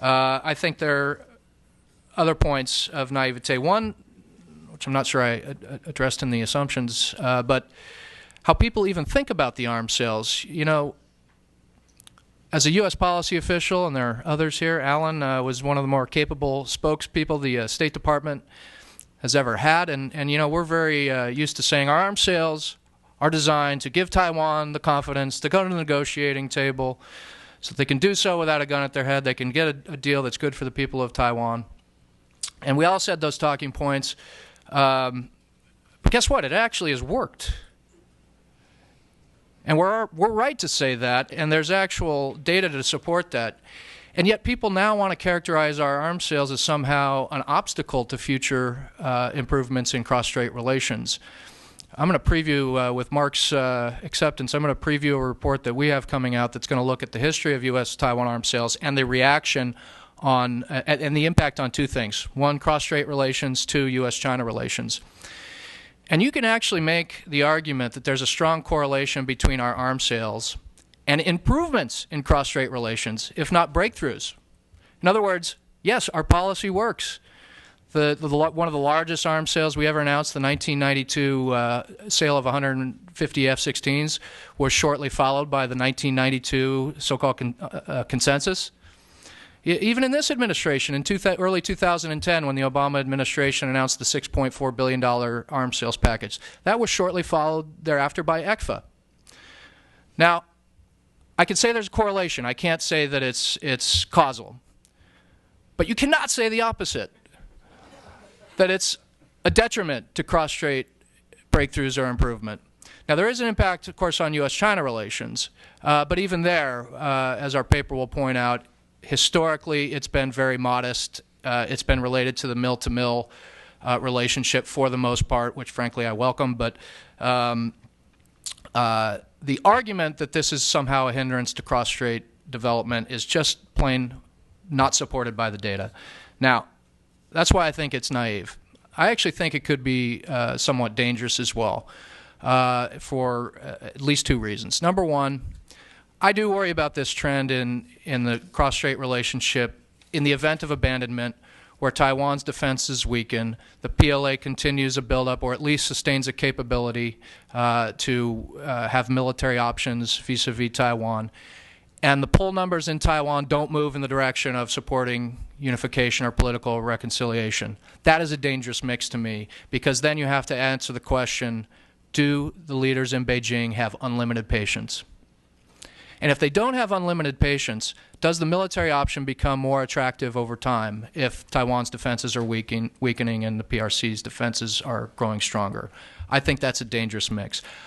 I think there are other points of naivete. One, which I'm not sure I addressed in the assumptions, but how people even think about the arms sales. You know, as a U.S. policy official, and there are others here, Alan was one of the more capable spokespeople the State Department has ever had. And you know, we're very used to saying our arms sales are designed to give Taiwan the confidence to go to the negotiating table so they can do so without a gun at their head. They can get a deal that's good for the people of Taiwan. And we all said those talking points. But guess what? It actually has worked. And we're right to say that, and there's actual data to support that. And yet people now want to characterize our arms sales as somehow an obstacle to future improvements in cross-strait relations. I'm going to preview, with Mark's acceptance, I'm going to preview a report that we have coming out that's going to look at the history of U.S.-Taiwan arms sales and the reaction on and the impact on two things. One, cross-strait relations. Two, U.S.-China relations. And you can actually make the argument that there's a strong correlation between our arms sales and improvements in cross-strait relations, if not breakthroughs. In other words, yes, our policy works. One of the largest arms sales we ever announced, the 1992 sale of 150 F-16s, was shortly followed by the 1992 so-called consensus. Even in this administration, in early 2010, when the Obama administration announced the $6.4 billion arms sales package, that was shortly followed thereafter by ECFA. Now, I can say there's a correlation. I can't say that it's causal. But you cannot say the opposite, that it's a detriment to cross-strait breakthroughs or improvement. Now, there is an impact, of course, on U.S.-China relations, but even there, as our paper will point out, historically, it's been very modest. It's been related to the mill-to-mill relationship for the most part, which frankly I welcome. But the argument that this is somehow a hindrance to cross-strait development is just plain not supported by the data. Now, that's why I think it's naive. I actually think it could be somewhat dangerous as well for at least two reasons. Number one, I do worry about this trend in the cross-strait relationship in the event of abandonment where Taiwan's defenses weaken, the PLA continues a buildup or at least sustains a capability to have military options vis-a-vis Taiwan, and the poll numbers in Taiwan don't move in the direction of supporting unification or political reconciliation. That is a dangerous mix to me, because then you have to answer the question, do the leaders in Beijing have unlimited patience? And if they don't have unlimited patience, does the military option become more attractive over time if Taiwan's defenses are weakening and the PRC's defenses are growing stronger? I think that's a dangerous mix.